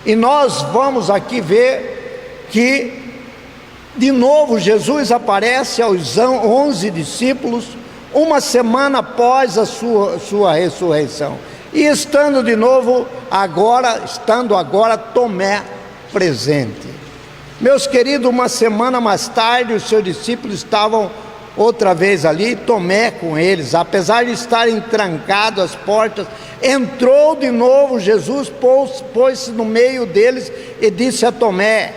E nós vamos aqui ver que, de novo, Jesus aparece aos 11 discípulos, uma semana após a sua ressurreição. E estando agora Tomé presente. Meus queridos, uma semana mais tarde, os seus discípulos estavam outra vez ali, Tomé com eles. Apesar de estarem trancadas as portas, entrou de novo Jesus, pôs-se no meio deles e disse a Tomé: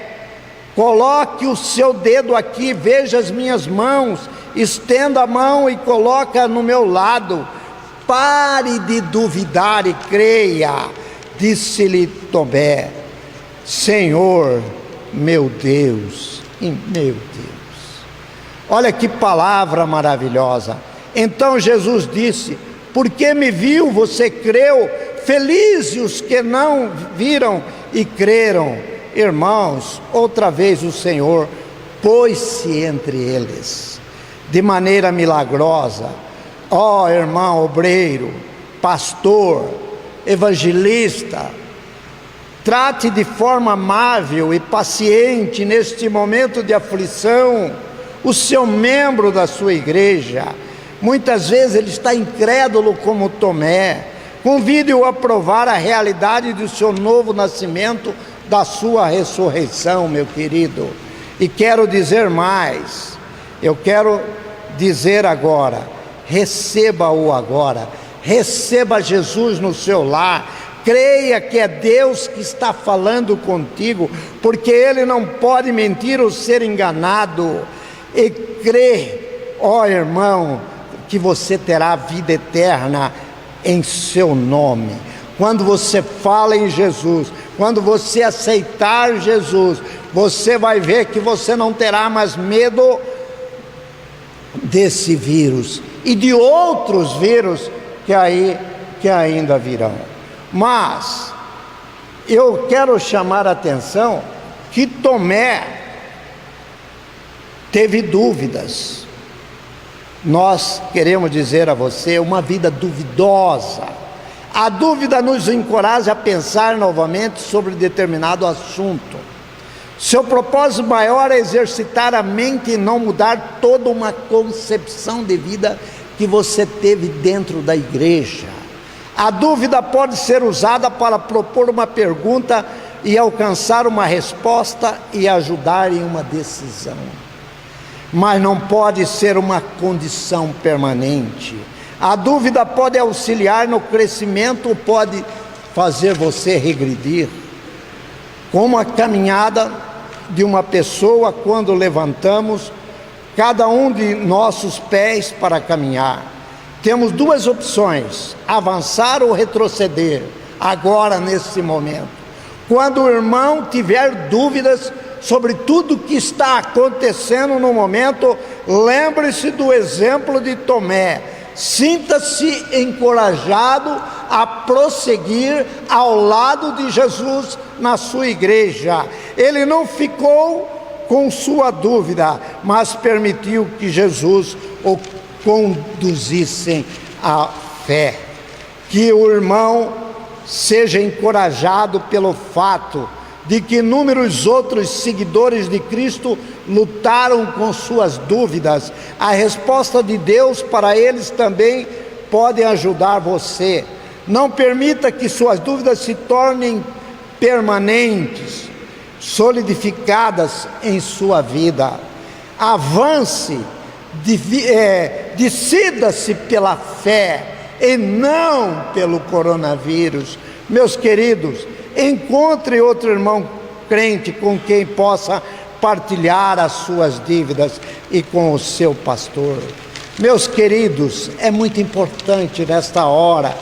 coloque o seu dedo aqui, veja as minhas mãos, estenda a mão e coloca no meu lado. Pare de duvidar e creia. Disse-lhe Tomé: Senhor, meu Deus e meu Deus. Olha que palavra maravilhosa. Então Jesus disse: porque me viu, você creu. Felizes os que não viram e creram. Irmãos, outra vez o Senhor pôs-se entre eles de maneira milagrosa. Ó irmão obreiro, pastor, evangelista, trate de forma amável e paciente neste momento de aflição o seu membro da sua igreja. Muitas vezes ele está incrédulo como Tomé. Convide-o a provar a realidade do seu novo nascimento, da sua ressurreição, meu querido. E quero dizer mais, eu quero dizer agora: receba-o agora, receba Jesus no seu lar, creia que é Deus que está falando contigo, porque Ele não pode mentir ou ser enganado. E crê, ó irmão, que você terá vida eterna em seu nome. Quando você fala em Jesus, quando você aceitar Jesus, você vai ver que você não terá mais medo desse vírus e de outros vírus que ainda virão. Mas eu quero chamar a atenção que Tomé teve dúvidas. Nós queremos dizer a você, uma vida duvidosa. A dúvida nos encoraja a pensar novamente sobre determinado assunto. Seu propósito maior é exercitar a mente e não mudar toda uma concepção de vida que você teve dentro da igreja. A dúvida pode ser usada para propor uma pergunta e alcançar uma resposta e ajudar em uma decisão, mas não pode ser uma condição permanente. A dúvida pode auxiliar no crescimento ou pode fazer você regredir, como a caminhada de uma pessoa quando levantamos cada um de nossos pés para caminhar. Temos duas opções: avançar ou retroceder, agora nesse momento. Quando o irmão tiver dúvidas sobre tudo o que está acontecendo no momento, lembre-se do exemplo de Tomé. Sinta-se encorajado a prosseguir ao lado de Jesus na sua igreja. Ele não ficou com sua dúvida, mas permitiu que Jesus o conduzisse à fé. Que o irmão seja encorajado pelo fato de que inúmeros outros seguidores de Cristo lutaram com suas dúvidas. A resposta de Deus para eles também pode ajudar você. Não permita que suas dúvidas se tornem permanentes, solidificadas em sua vida. Avance, decida-se pela fé e não pelo coronavírus. Meus queridos, encontre outro irmão crente com quem possa partilhar as suas dívidas e com o seu pastor. Meus queridos, é muito importante nesta hora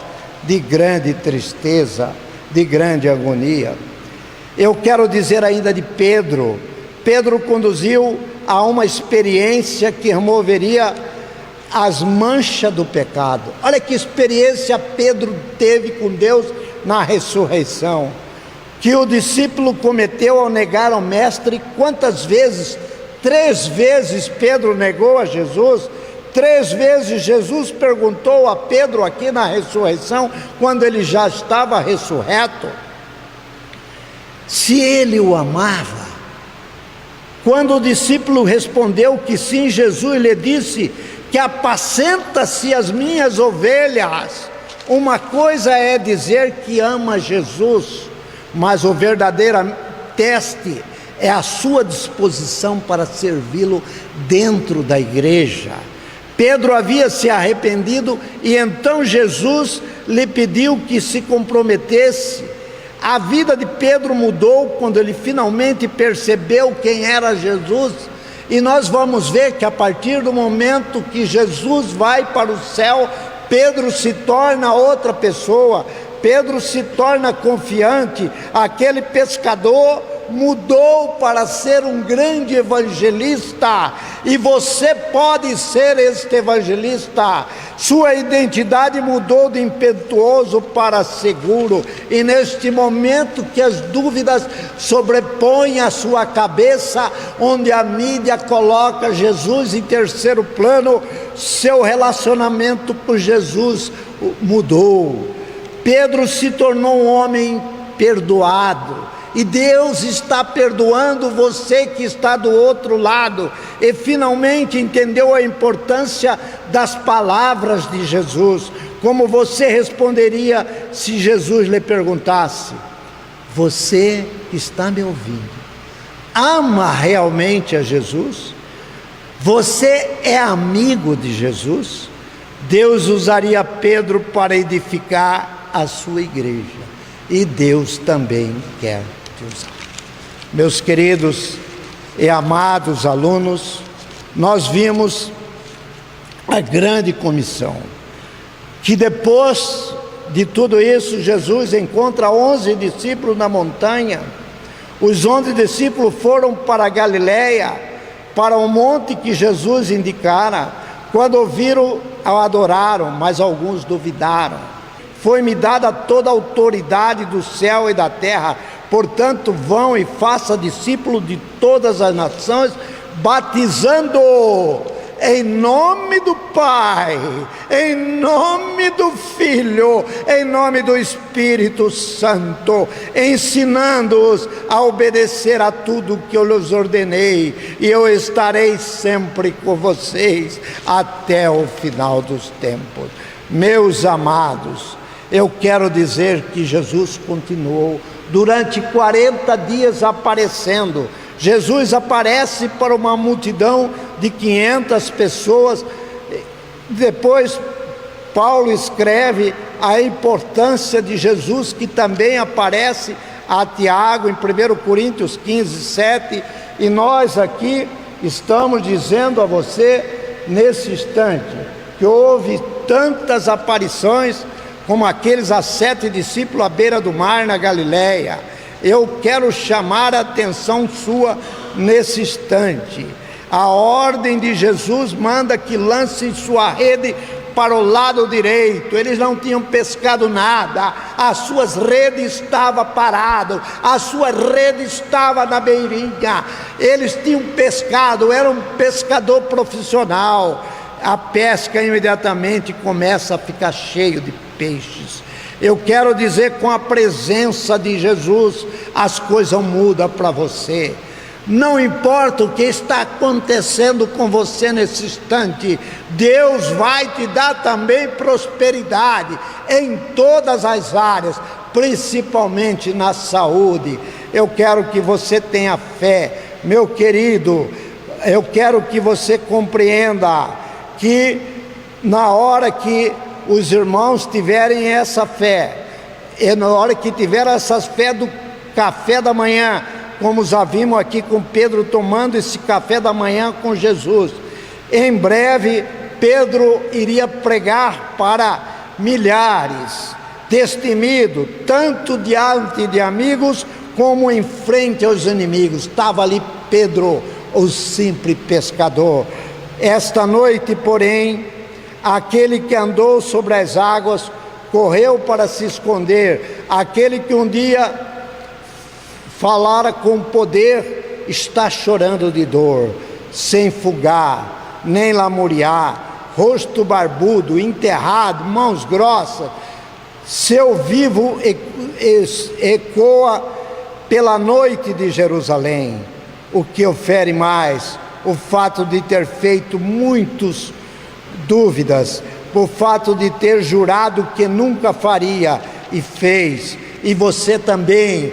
de grande tristeza, de grande agonia. Eu quero dizer ainda de Pedro. Pedro conduziu a uma experiência que removeria as manchas do pecado. Olha que experiência Pedro teve com Deus na ressurreição, que o discípulo cometeu ao negar ao mestre. Quantas vezes? 3 vezes Pedro negou a Jesus. 3 vezes Jesus perguntou a Pedro aqui na ressurreição, quando ele já estava ressurreto: se ele o amava. Quando o discípulo respondeu que sim, Jesus lhe disse que apacenta-se as minhas ovelhas. Uma coisa é dizer que ama Jesus, mas o verdadeiro teste é a sua disposição para servi-lo dentro da igreja. Pedro havia se arrependido e então Jesus lhe pediu que se comprometesse. A vida de Pedro mudou quando ele finalmente percebeu quem era Jesus. E nós vamos ver que a partir do momento que Jesus vai para o céu, Pedro se torna outra pessoa. Pedro se torna confiante. Aquele pescador mudou para ser um grande evangelista, e você pode ser este evangelista. Sua identidade mudou de impetuoso para seguro, e neste momento que as dúvidas sobrepõem a sua cabeça, onde a mídia coloca Jesus em terceiro plano, seu relacionamento com Jesus mudou. Pedro se tornou um homem perdoado, e Deus está perdoando você que está do outro lado, e finalmente entendeu a importância das palavras de Jesus. Como você responderia se Jesus lhe perguntasse: você que está me ouvindo, ama realmente a Jesus? Você é amigo de Jesus? Deus usaria Pedro para edificar a sua igreja, e Deus também quer te usar. Meus queridos e amados alunos, nós vimos a grande comissão, que depois de tudo isso, Jesus encontra 11 discípulos na montanha. Os 11 discípulos foram para a Galileia, para o monte que Jesus indicara. Quando ouviram, o adoraram, mas alguns duvidaram. Foi-me dada toda a autoridade do céu e da terra, portanto vão e façam discípulos de todas as nações, batizando em nome do Pai, em nome do Filho, em nome do Espírito Santo, ensinando-os a obedecer a tudo que eu lhes ordenei, e eu estarei sempre com vocês até o final dos tempos. Meus amados, eu quero dizer que Jesus continuou durante 40 dias aparecendo. Jesus aparece para uma multidão de 500 pessoas. Depois Paulo escreve a importância de Jesus, que também aparece a Tiago em 1 Coríntios 15, 7. E nós aqui estamos dizendo a você nesse instante que houve tantas aparições como aqueles a 7 discípulos à beira do mar na Galileia. Eu quero chamar a atenção sua nesse instante. A ordem de Jesus manda que lancem sua rede para o lado direito. Eles não tinham pescado nada, as suas redes estavam paradas, a sua rede estava na beirinha. Eles tinham pescado, era um pescador profissional. A pesca imediatamente começa a ficar cheio de peixes. Eu quero dizer, com a presença de Jesus, as coisas mudam para você. Não importa o que está acontecendo com você nesse instante, Deus vai te dar também prosperidade em todas as áreas, principalmente na saúde. Eu quero que você tenha fé, meu querido. Eu quero que você compreenda que na hora que os irmãos tiverem essa fé, e na hora que tiver essas fé do café da manhã, como já vimos aqui com Pedro tomando esse café da manhã com Jesus, em breve Pedro iria pregar para milhares, destemido, tanto diante de amigos como em frente aos inimigos. Estava ali Pedro, o simples pescador. Esta noite, porém, aquele que andou sobre as águas correu para se esconder. Aquele que um dia falara com poder está chorando de dor, sem fugar, nem lamuriar, rosto barbudo, enterrado, mãos grossas. Seu vivo ecoa pela noite de Jerusalém. O que ofere mais? O fato de ter feito muitas dúvidas, o fato de ter jurado que nunca faria e fez. E você também,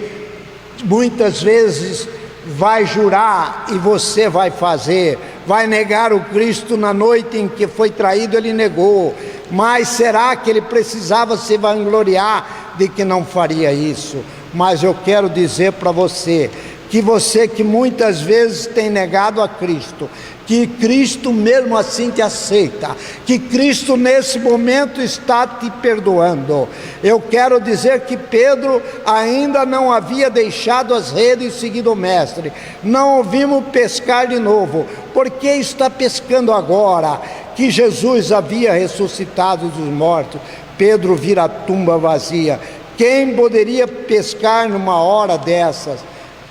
muitas vezes, vai jurar e você vai fazer. Vai negar o Cristo na noite em que foi traído, ele negou. Mas será que ele precisava se vangloriar de que não faria isso? Mas eu quero dizer para você que muitas vezes tem negado a Cristo, que Cristo mesmo assim te aceita, que Cristo nesse momento está te perdoando. Eu quero dizer que Pedro ainda não havia deixado as redes e seguido o Mestre. Não o vimos pescar de novo. Por que está pescando agora? Que Jesus havia ressuscitado dos mortos. Pedro vira a tumba vazia. Quem poderia pescar numa hora dessas?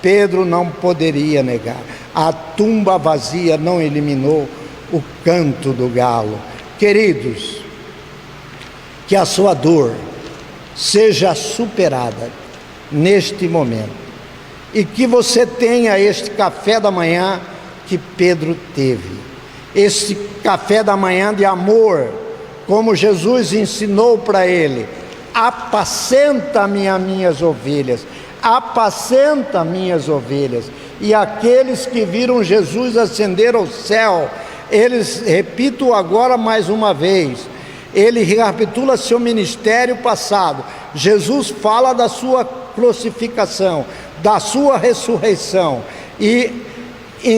Pedro não poderia negar. A tumba vazia não eliminou o canto do galo. Queridos, que a sua dor seja superada neste momento, e que você tenha este café da manhã que Pedro teve, esse café da manhã de amor, como Jesus ensinou para ele: apacenta-me as minhas ovelhas, apacenta minhas ovelhas. E aqueles que viram Jesus ascender ao céu, eles, repito agora mais uma vez, ele recapitula seu ministério passado. Jesus fala da sua crucificação, da sua ressurreição, e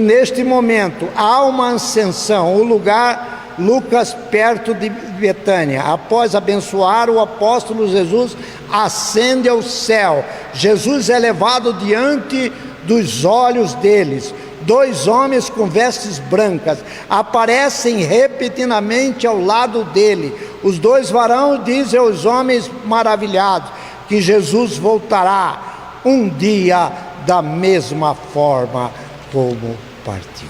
neste momento há uma ascensão, o lugar, Lucas, perto de Betânia. Após abençoar, o apóstolo Jesus ascende ao céu. Jesus é levado diante dos olhos deles. Dois homens com vestes brancas aparecem repetidamente ao lado dele. Os dois varões dizem aos homens maravilhados que Jesus voltará um dia da mesma forma como partiu,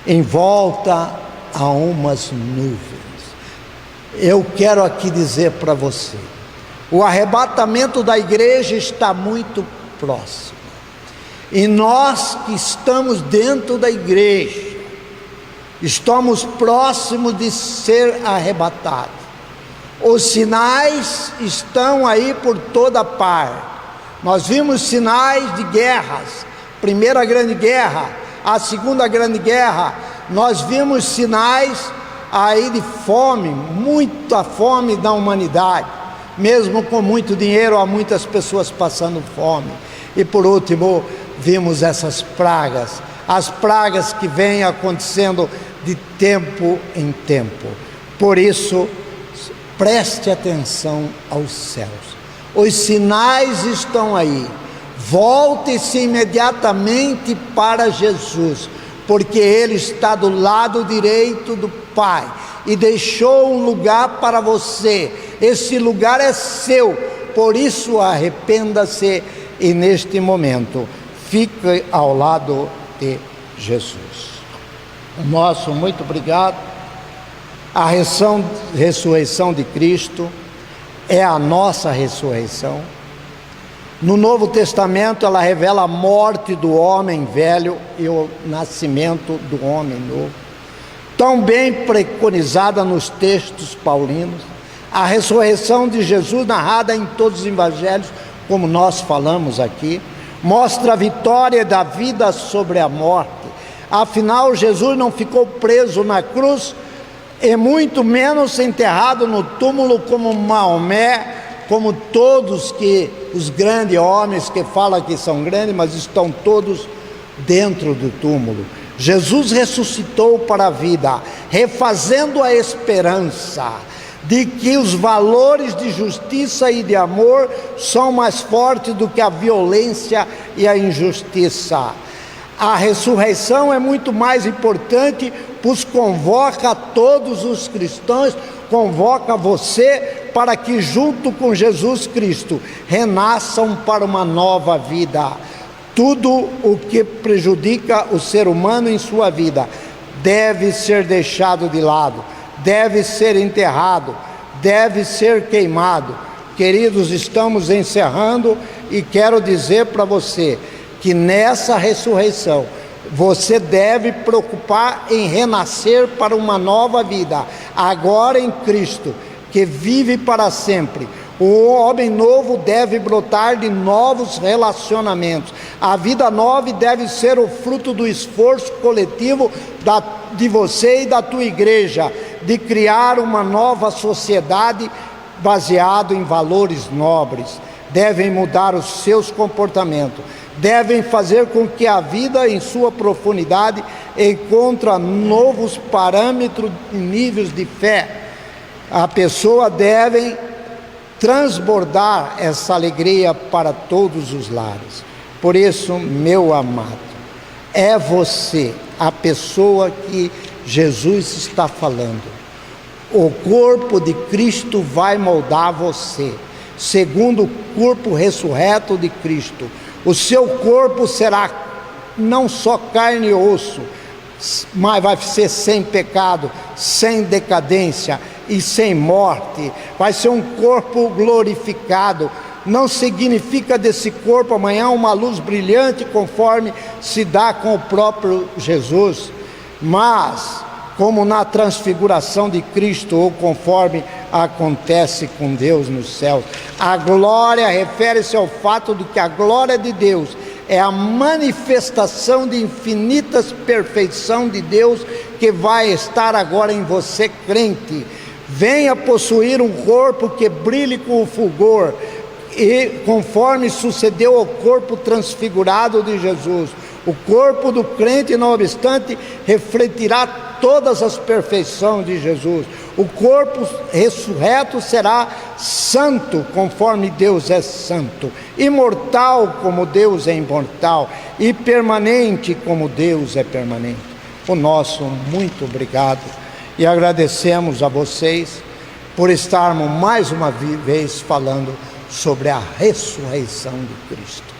em volta a umas nuvens. Eu quero aqui dizer para você, o arrebatamento da igreja está muito próximo, e nós que estamos dentro da igreja, estamos próximos de ser arrebatados. Os sinais estão aí por toda parte. Nós vimos sinais de guerras, Primeira Grande Guerra, a Segunda Grande Guerra. Nós vimos sinais aí de fome, muita fome da humanidade. Mesmo com muito dinheiro, há muitas pessoas passando fome. E por último, vimos essas pragas, as pragas que vêm acontecendo de tempo em tempo. Por isso, preste atenção aos céus. Os sinais estão aí. Volte-se imediatamente para Jesus, porque Ele está do lado direito do Pai e deixou um lugar para você. Esse lugar é seu, por isso arrependa-se e neste momento fique ao lado de Jesus. Nosso muito obrigado. A ressurreição de Cristo é a nossa ressurreição. No Novo Testamento ela revela a morte do homem velho e o nascimento do homem novo, tão bem preconizada nos textos paulinos. A ressurreição de Jesus, narrada em todos os evangelhos, como nós falamos aqui, mostra a vitória da vida sobre a morte. Afinal, Jesus não ficou preso na cruz, e muito menos enterrado no túmulo como Maomé, como todos os grandes homens que falam que são grandes, mas estão todos dentro do túmulo. Jesus ressuscitou para a vida, refazendo a esperança de que os valores de justiça e de amor são mais fortes do que a violência e a injustiça. A ressurreição é muito mais importante, pois convoca a todos os cristãos, convoca você para que junto com Jesus Cristo renasçam para uma nova vida. Tudo o que prejudica o ser humano em sua vida deve ser deixado de lado, deve ser enterrado, deve ser queimado. queridos, estamos encerrando e quero dizer para você que nessa ressurreição você deve preocupar em renascer para uma nova vida, agora em Cristo, que vive para sempre. O homem novo deve brotar de novos relacionamentos. A vida nova deve ser o fruto do esforço coletivo de você e da tua igreja, de criar uma nova sociedade baseada em valores nobres. Devem mudar os seus comportamentos, devem fazer com que a vida em sua profundidade encontre novos parâmetros e níveis de fé. A pessoa deve transbordar essa alegria para todos os lares. Por isso, meu amado, é você a pessoa que Jesus está falando. O corpo de Cristo vai moldar você, segundo o corpo ressurreto de Cristo. O seu corpo será não só carne e osso, mas vai ser sem pecado, sem decadência e sem morte. Vai ser um corpo glorificado. Não significa desse corpo amanhã uma luz brilhante, conforme se dá com o próprio Jesus, mas como na transfiguração de Cristo, ou conforme acontece com Deus nos céus. A glória refere-se ao fato de que a glória de Deus é a manifestação de infinitas perfeição de Deus, que vai estar agora em você, crente. Venha possuir um corpo que brilhe com o fulgor, e conforme sucedeu ao corpo transfigurado de Jesus. O corpo do crente, não obstante, refletirá todas as perfeições de Jesus. O corpo ressurreto será santo, conforme Deus é santo, imortal como Deus é imortal, e permanente como Deus é permanente. O nosso muito obrigado, e agradecemos a vocês por estarmos mais uma vez falando sobre a ressurreição de Cristo.